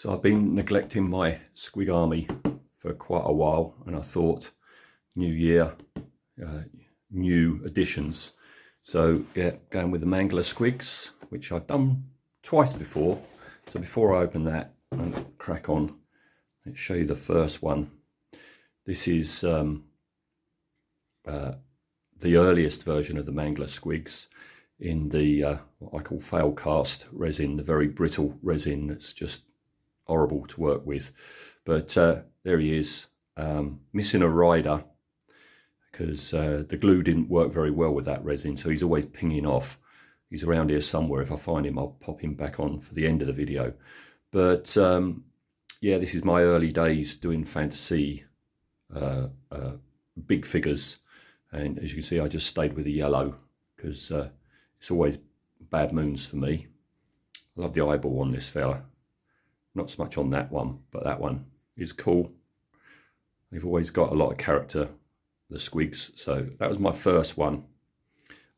So I've been neglecting my Squig army for quite a while, and I thought new year, new additions. So yeah, going with the Mangler Squigs, which I've done twice before. So before I open that and crack on, let's show you the first one. This is the earliest version of the Mangler Squigs in the what I call fail cast resin, the very brittle resin that's just horrible to work with. But there he is, missing a rider because the glue didn't work very well with that resin, so he's always pinging off. He's around here somewhere. If I find him, I'll pop him back on for the end of the video. But yeah, this is my early days doing fantasy big figures, and as you can see, I just stayed with the yellow because it's always bad moons for me. I love the eyeball on this fella. Not so much on that one, but that one is cool. They've always got a lot of character, the Squigs. So that was my first one.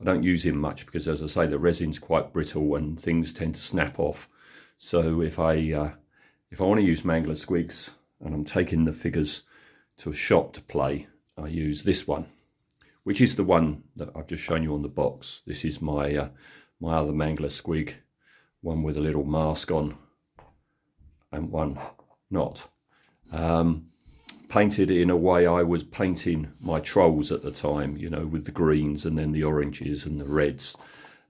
I don't use him much because, as I say, the resin's quite brittle and things tend to snap off. So if I want to use Mangler Squigs and I'm taking the figures to a shop to play, I use this one, which is the one that I've just shown you on the box. This is my my other Mangler Squig, one with a little mask on and one not. Painted in a way I was painting my trolls at the time, you know, with the greens and then the oranges and the reds,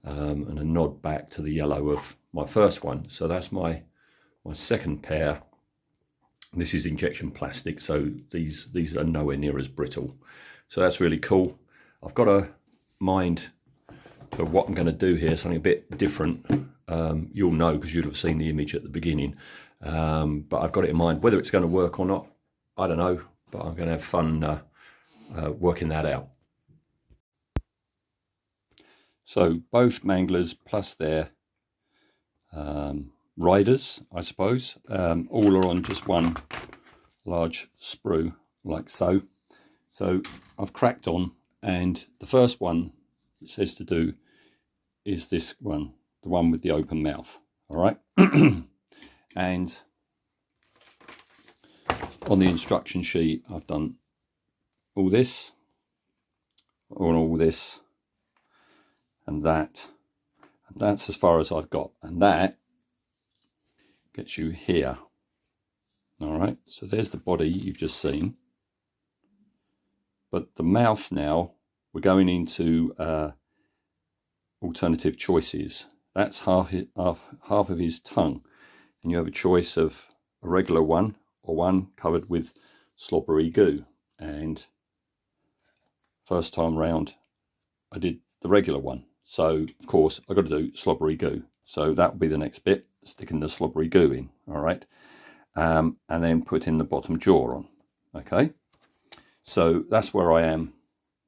and a nod back to the yellow of my first one. So that's my second pair. This is injection plastic, so these are nowhere near as brittle. So that's really cool. I've got a mind to what I'm going to do here, something a bit different. You'll know because you'll have seen the image at the beginning. But I've got it in mind. Whether it's going to work or not, I don't know, but I'm going to have fun working that out. So both Manglers plus their riders, I suppose, all are on just one large sprue, like so. So I've cracked on, and the first one it says to do is this one, the one with the open mouth, all right? And on the instruction sheet, I've done all this, all this, and that. And that's as far as I've got. And that gets you here. All right, so there's the body you've just seen. But the mouth now, we're going into alternative choices. That's half of his tongue. And you have a choice of a regular one or one covered with slobbery goo. And first time round, I did the regular one. So, of course, I've got to do slobbery goo. So that will be the next bit, sticking the slobbery goo in, all right? And then putting the bottom jaw on, okay? So that's where I am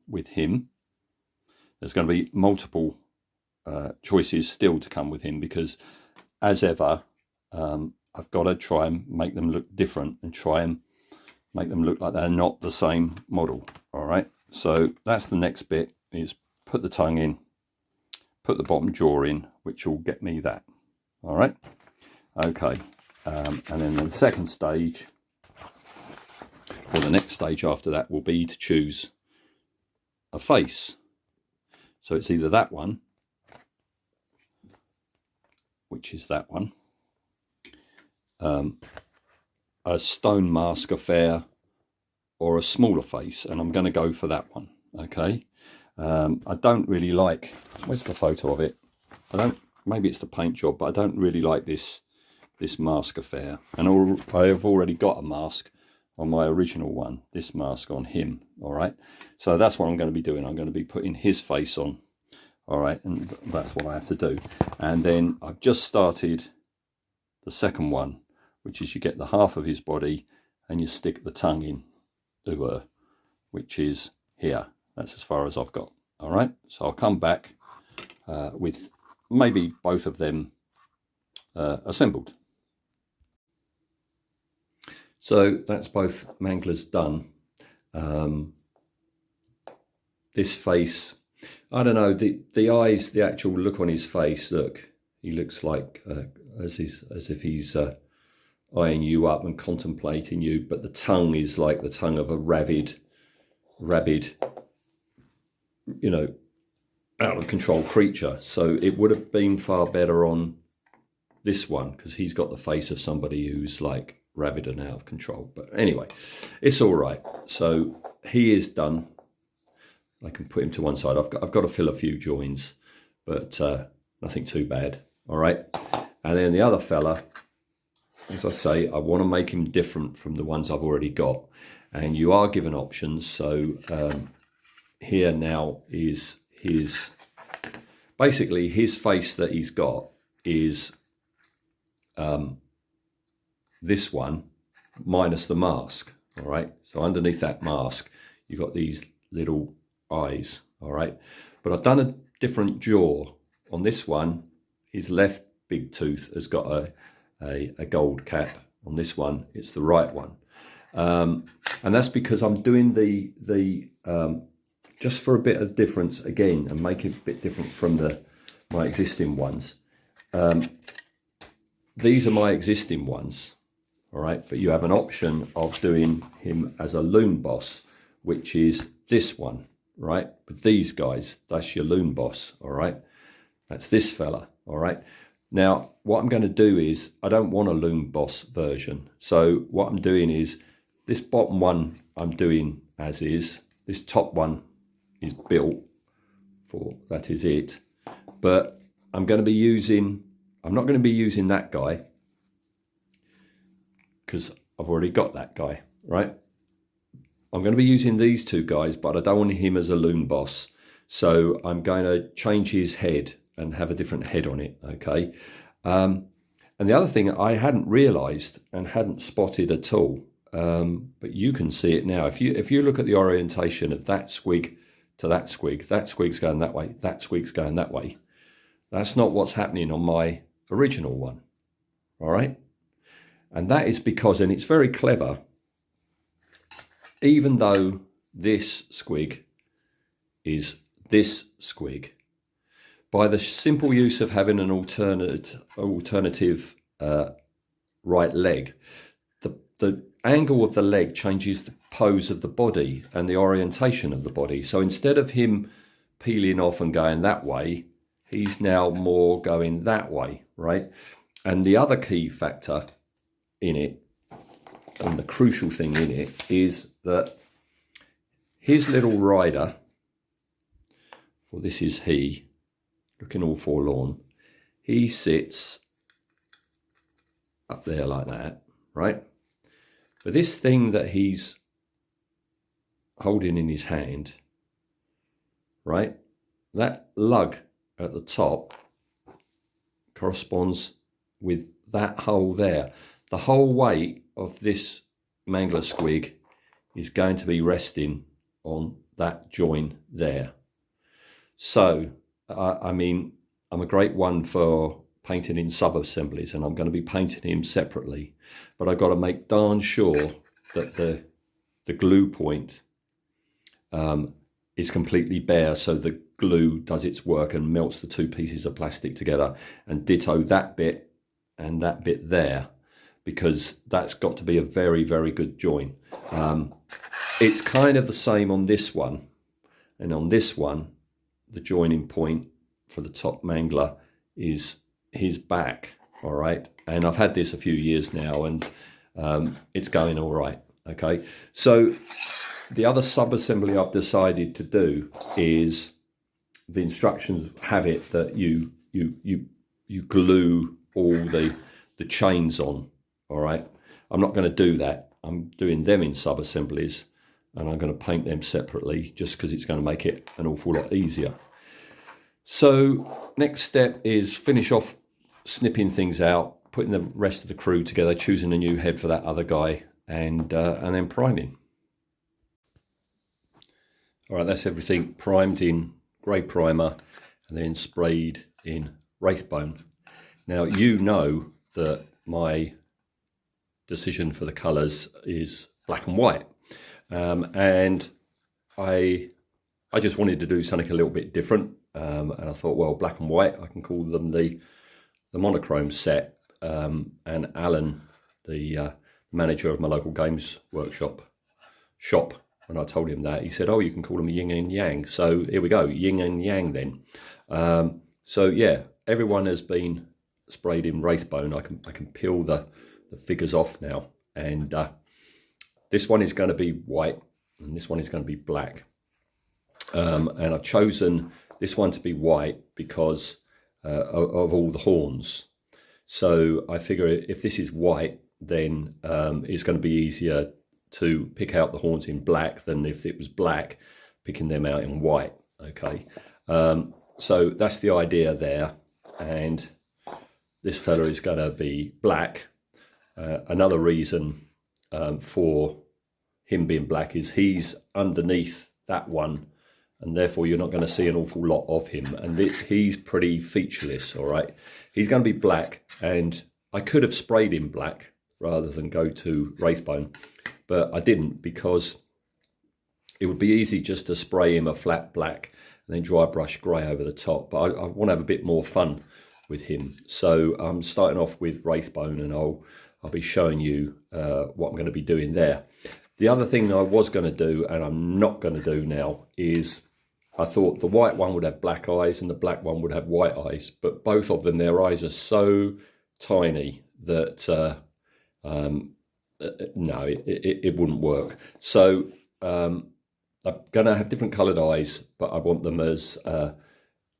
with him. There's going to be multiple choices still to come with him because, as ever, I've got to try and make them look different and try and make them look like they're not the same model. All right, so that's the next bit, is put the tongue in, put the bottom jaw in, which will get me that. All right, okay, and then the second stage, or the next stage after that, will be to choose a face. So it's either that one, which is that one, a stone mask affair, or a smaller face, and I'm going to go for that one. Okay, I don't really like, where's the photo of it? Maybe it's the paint job, but I don't really like this mask affair. And I have already got a mask on my original one, this mask on him. All right, so that's what I'm going to be doing. I'm going to be putting his face on. All right, and that's what I have to do. And then I've just started the second one, which is you get the half of his body and you stick the tongue in to her, which is here. That's as far as I've got. All right, so I'll come back with maybe both of them assembled. So that's both Manglers done. This face, I don't know, the eyes, the actual look on his face, look, he looks like as if he's eyeing you up and contemplating you, but the tongue is like the tongue of a rabid, you know, out of control creature. So it would have been far better on this one, because he's got the face of somebody who's like rabid and out of control. But anyway, it's all right. So he is done. I can put him to one side. I've got to fill a few joins, but nothing too bad. All right. And then the other fella, as I say, I want to make him different from the ones I've already got. And you are given options. So here now is his, basically his face that he's got is this one minus the mask. All right. So underneath that mask, you've got these little eyes. All right. But I've done a different jaw on this one. His left big tooth has got a gold cap. On this one, it's the right one. And that's because I'm doing the just for a bit of difference again, and make it a bit different from my existing ones. These are my existing ones, all right? But you have an option of doing him as a loon boss, which is this one, right? With these guys, that's your loon boss, all right? That's this fella, all right? Now, what I'm going to do is, I don't want a loon boss version. So what I'm doing is, this bottom one I'm doing as is. This top one is built for, that is it. But I'm not going to be using that guy, because I've already got that guy, right? I'm going to be using these two guys, but I don't want him as a loon boss. So I'm going to change his head and have a different head on it, okay? And the other thing I hadn't realized and hadn't spotted at all, but you can see it now. If you look at the orientation of that squig to that squig's going that way, that squig's going that way. That's not what's happening on my original one, all right? And that is because, and it's very clever, even though this squig is this squig, by the simple use of having an alternative right leg, the angle of the leg changes the pose of the body and the orientation of the body. So instead of him peeling off and going that way, he's now more going that way, right? And the other key factor in it, and the crucial thing in it, is that his little rider, for this is he, looking all forlorn, he sits up there like that, right? But this thing that he's holding in his hand, right, that lug at the top corresponds with that hole there. The whole weight of this Mangler squig is going to be resting on that join there. So, I mean, I'm a great one for painting in sub-assemblies, and I'm going to be painting him separately. But I've got to make darn sure that the glue point is completely bare, so the glue does its work and melts the two pieces of plastic together, and ditto that bit and that bit there, because that's got to be a very, very good join. It's kind of the same on this one, and on this one, the joining point for the top Mangler is his back, all right? And I've had this a few years now, and it's going all right, okay? So the other sub-assembly I've decided to do is, the instructions have it that you glue all the chains on, all right? I'm not going to do that. I'm doing them in sub-assemblies, and I'm going to paint them separately just because it's going to make it an awful lot easier. So next step is finish off snipping things out, putting the rest of the crew together, choosing a new head for that other guy, and then priming. All right, that's everything primed in grey primer and then sprayed in Wraithbone. Now, you know that my decision for the colours is black and white, and I just wanted to do something a little bit different, and I thought, well, black and white, I can call them the monochrome set, and Alan the manager of my local games workshop shop. When I told him that, he said, "Oh, you can call them yin and yang." So here we go, yin and yang then. So yeah, everyone has been sprayed in Wraithbone. I can peel the figures off now, and this one is going to be white, and this one is going to be black. And I've chosen this one to be white because of all the horns. So I figure if this is white, then it's going to be easier to pick out the horns in black than if it was black, picking them out in white. Okay, so that's the idea there. And this fella is going to be black. Another reason for him being black is he's underneath that one, and therefore you're not going to see an awful lot of him. And he's pretty featureless, all right? He's going to be black, and I could have sprayed him black rather than go to Wraithbone, but I didn't, because it would be easy just to spray him a flat black and then dry brush grey over the top. But I want to have a bit more fun with him. So I'm starting off with Wraithbone, and I'll be showing you what I'm going to be doing there. The other thing that I was going to do, and I'm not going to do now, is I thought the white one would have black eyes and the black one would have white eyes, but both of them, their eyes are so tiny that no, it wouldn't work. So I'm going to have different coloured eyes, but I want them as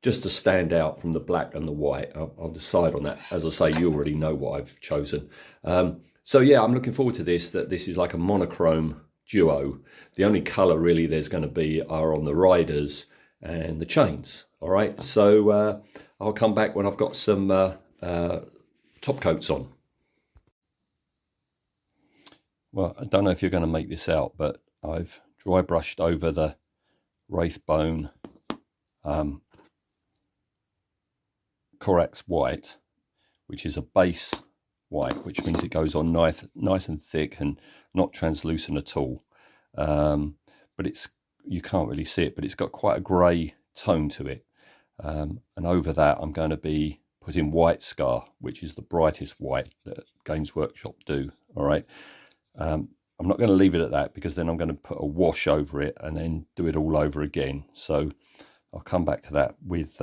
just to stand out from the black and the white. I'll decide on that. As I say, you already know what I've chosen. So yeah, I'm looking forward to this, that this is like a monochrome duo. The only colour really there's going to be are on the riders and the chains. All right, so I'll come back when I've got some top coats on. Well, I don't know if you're going to make this out, but I've dry brushed over the Wraithbone Corax white, which is a base white, which means it goes on nice and thick and not translucent at all. But you can't really see it, but it's got quite a grey tone to it. And over that, I'm going to be putting White Scar, which is the brightest white that Games Workshop do. All right. I'm not going to leave it at that, because then I'm going to put a wash over it and then do it all over again. So I'll come back to that with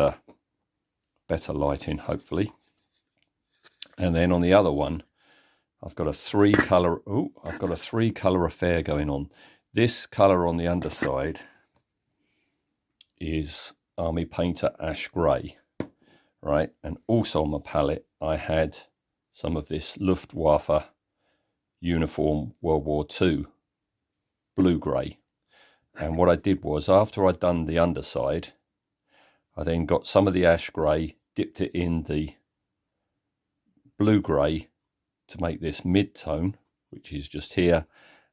better lighting, hopefully. And then on the other one, I've got a three colour affair going on. This colour on the underside is Army Painter Ash Grey, right? And also on my palette, I had some of this Luftwaffe uniform World War II blue grey. And what I did was, after I'd done the underside, I then got some of the ash grey, dipped it in the blue grey to make this mid-tone, which is just here,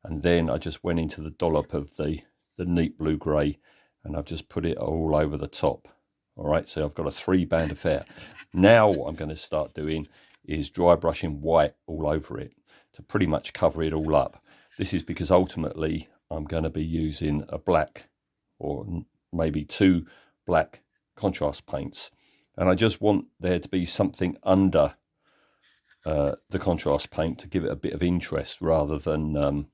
and then I just went into the dollop of the neat blue grey, and I've just put it all over the top. All right, so I've got a three-band affair. Now what I'm going to start doing is dry brushing white all over it to pretty much cover it all up. This is because ultimately I'm going to be using a black, or maybe two black contrast paints, and I just want there to be something under the contrast paint to give it a bit of interest, rather than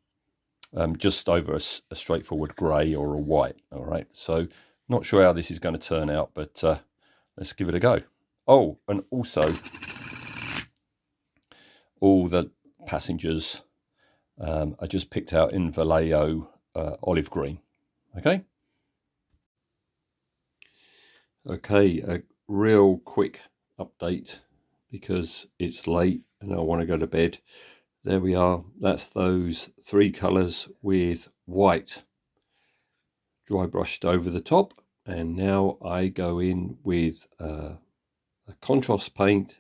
just over a straightforward grey or a white. All right, so not sure how this is going to turn out, but let's give it a go. Oh, and also all the passengers I just picked out in Vallejo olive green. Okay, a real quick update because it's late and I want to go to bed. There we are. That's those three colours with white dry brushed over the top, and now I go in with a contrast paint.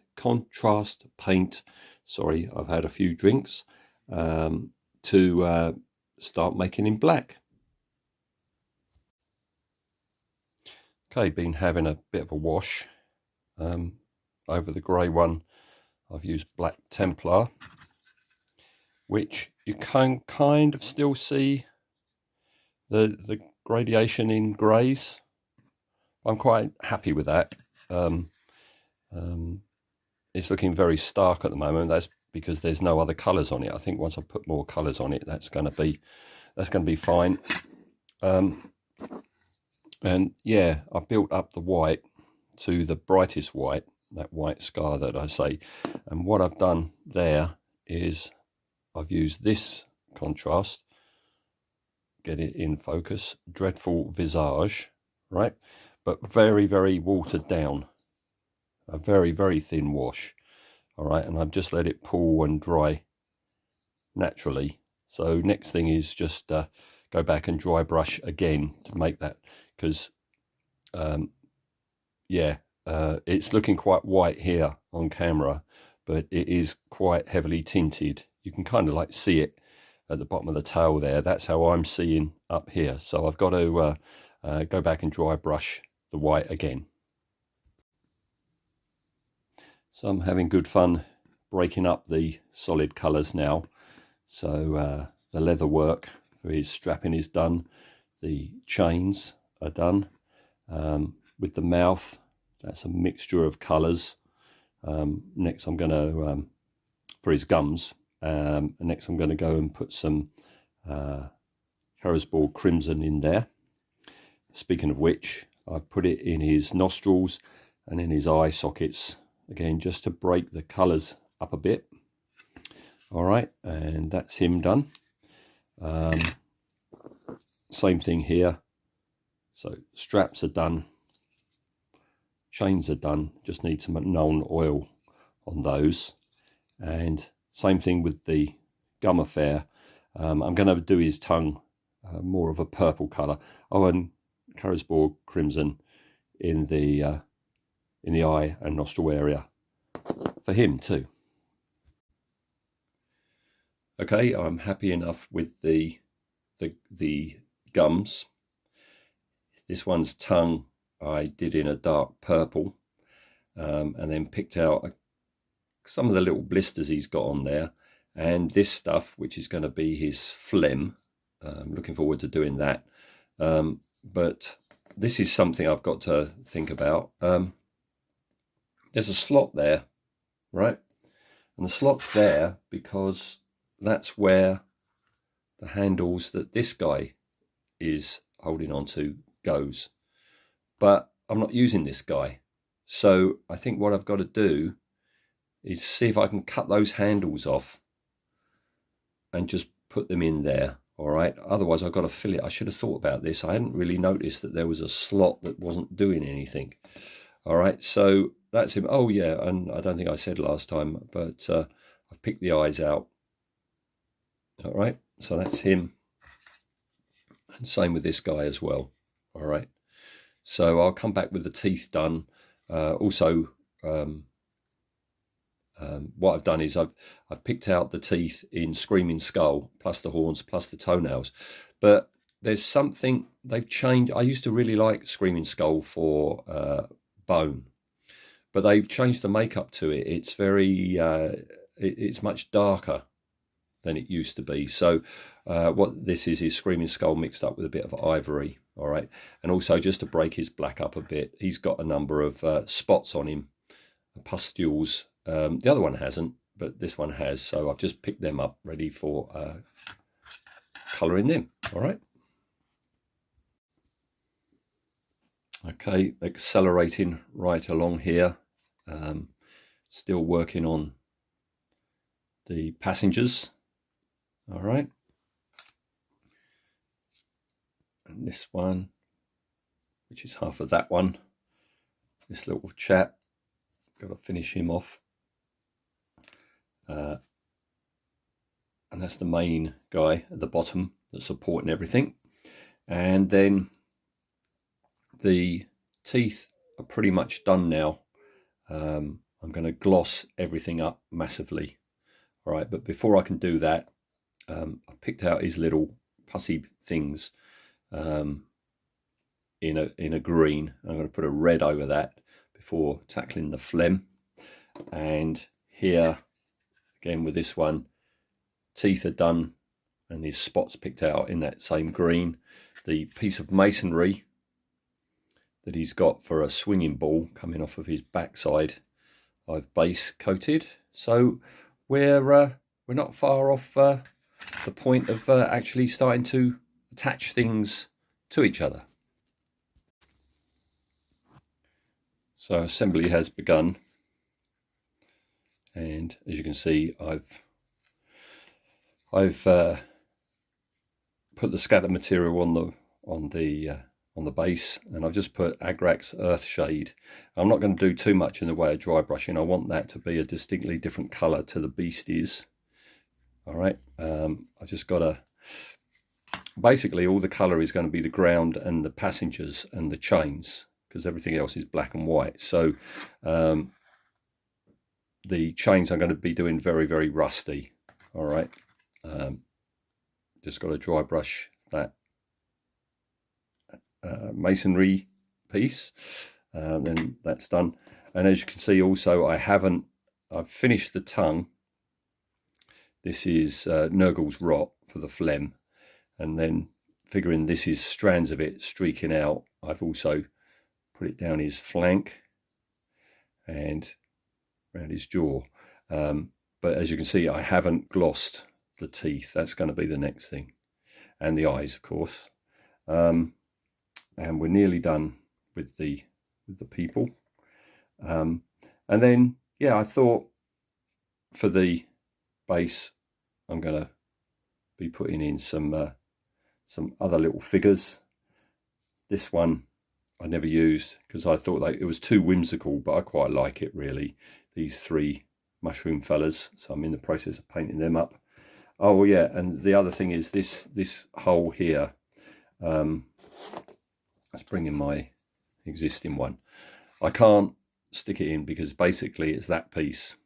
Sorry, I've had a few drinks, to start making in black. Okay, been having a bit of a wash over the grey one. I've used Black Templar, which you can kind of still see the gradation in greys. I'm quite happy with that. It's looking very stark at the moment. That's because there's no other colours on it. I think once I put more colours on it, that's going to be fine. And yeah, I built up the white to the brightest white, that white scar that I say. And what I've done there is I've used this contrast, get it in focus, Dreadful Visage, right? But very, very watered down, a very, very thin wash, all right? And I've just let it pool and dry naturally. So next thing is just go back and dry brush again to make that, because yeah, it's looking quite white here on camera, but it is quite heavily tinted. You can kind of like see it at the bottom of the tail there. That's how I'm seeing up here. So I've got to go back and dry brush the white again. So I'm having good fun breaking up the solid colours now. So the leather work for his strapping is done. The chains are done. With the mouth, that's a mixture of colours. Next I'm going to, for his gums, next I'm going to go and put some Harrisburg Crimson in there. Speaking of which, I've put it in his nostrils and in his eye sockets, again, just to break the colours up a bit. All right, and that's him done. Same thing here. So straps are done. Chains are done, just need some known oil on those. And same thing with the gum affair. I'm going to do his tongue more of a purple colour. Oh, and Harrisburg Crimson in the eye and nostril area for him too. Okay, I'm happy enough with the gums. This one's tongue I did in a dark purple, and then picked out some of the little blisters he's got on there, and this stuff, which is going to be his phlegm. Looking forward to doing that. But this is something I've got to think about. There's a slot there, right? And the slot's there because that's where the handles that this guy is holding on to goes. But I'm not using this guy. So I think what I've got to do is see if I can cut those handles off and just put them in there. All right. Otherwise, I've got to fill it. I should have thought about this. I hadn't really noticed that there was a slot that wasn't doing anything. All right. So that's him. Oh, yeah. And I don't think I said last time, but I've picked the eyes out. All right. So that's him. And same with this guy as well. All right. So I'll come back with the teeth done. Also, what I've done is I've picked out the teeth in Screaming Skull, plus the horns, plus the toenails. But there's something they've changed. I used to really like Screaming Skull for bone, but they've changed the makeup to it. It's very, it's much darker than it used to be. So what this is Screaming Skull mixed up with a bit of ivory. All right. And also, just to break his black up a bit, he's got a number of spots on him, pustules. The other one hasn't, but this one has. So I've just picked them up, ready for colouring them. All right. Okay, accelerating right along here. Still working on the passengers. All right. And this one, which is half of that one, this little chap, got to finish him off. And that's the main guy at the bottom that's supporting everything. And then the teeth are pretty much done now. I'm going to gloss everything up massively. All right, but before I can do that, I picked out his little pussy things in a green. I'm going to put a red over that before tackling the phlegm. And here again with this one, teeth are done and his spots picked out in that same green. The piece of masonry that he's got for a swinging ball coming off of his backside, I've base coated. So we're not far off the point of actually starting to attach things to each other. So assembly has begun, and as you can see, I've put the scatter material on the base, and I've just put Agrax Earthshade. I'm not going to do too much in the way of dry brushing. I want that to be a distinctly different colour to the beasties. All right, I've just got to, basically all the colour is going to be the ground and the passengers and the chains, because everything else is black and white. So the chains I'm going to be doing very, very rusty. All right, just got to dry brush that masonry piece, then that's done. And as you can see also, I've finished the tongue. This is Nurgle's Rot for the phlegm, and then figuring this is strands of it streaking out, I've also put it down his flank and around his jaw. But as you can see, I haven't glossed the teeth. That's going to be the next thing, and the eyes, of course. And we're nearly done with the people. And then, yeah, I thought for the base, I'm going to be putting in some other little figures. This one I never used because I thought it was too whimsical, but I quite like it really. These three mushroom fellas, so I'm in the process of painting them up. Oh yeah, and the other thing is this hole here. Let's bring in my existing one. I can't stick it in because basically it's that piece.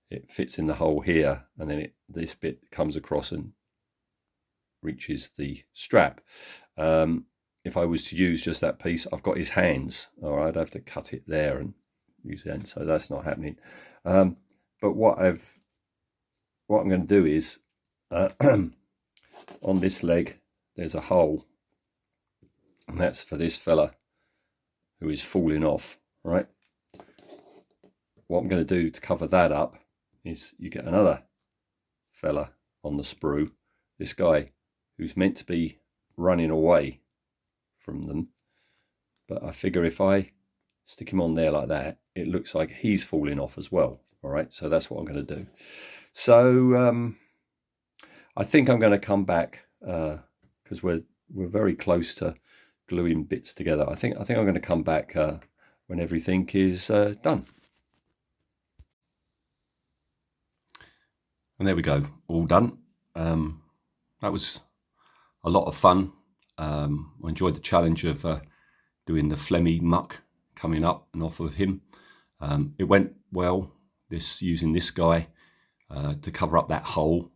It fits in the hole here, and then this bit comes across and reaches the strap. If I was to use just that piece, I've got his hands. All right, I'd have to cut it there and use the hand, so that's not happening. But what I'm going to do is on this leg there's a hole, and that's for this fella who is falling off. Right. What I'm going to do to cover that up is you get another fella on the sprue, this guy who's meant to be running away from them, but I figure if I stick him on there like that, it looks like he's falling off as well. All right, so that's what I'm going to do. So I think I'm going to come back because we're very close to gluing bits together. I think I'm going to come back when everything is done. And there we go, all done. That was a lot of fun. I enjoyed the challenge of doing the phlegmy muck coming up and off of him. It went well, using this guy to cover up that hole.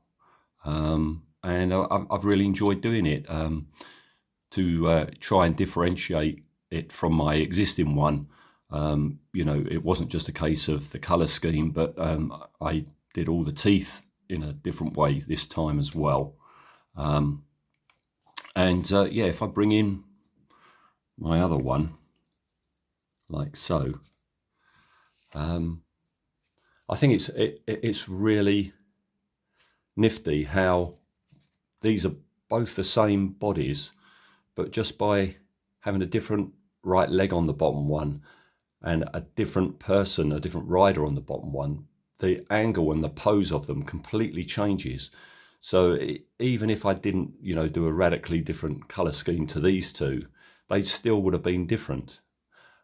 And I've really enjoyed doing it to try and differentiate it from my existing one. You know, it wasn't just a case of the colour scheme, but I did all the teeth in a different way this time as well. Yeah, if I bring in my other one, like so, I think it's really nifty how these are both the same bodies, but just by having a different right leg on the bottom one and a different person, a different rider on the bottom one, the angle and the pose of them completely changes. So even if I didn't, you know, do a radically different colour scheme to these two, they still would have been different.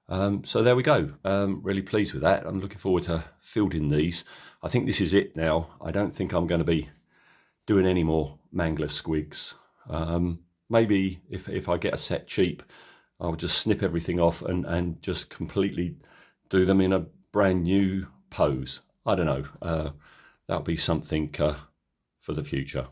So there we go. Really pleased with that. I'm looking forward to fielding these. I think this is it now. I don't think I'm going to be doing any more Mangler Squigs. Maybe if I get a set cheap, I'll just snip everything off and just completely do them in a brand new pose. I don't know. That'll be something for the future.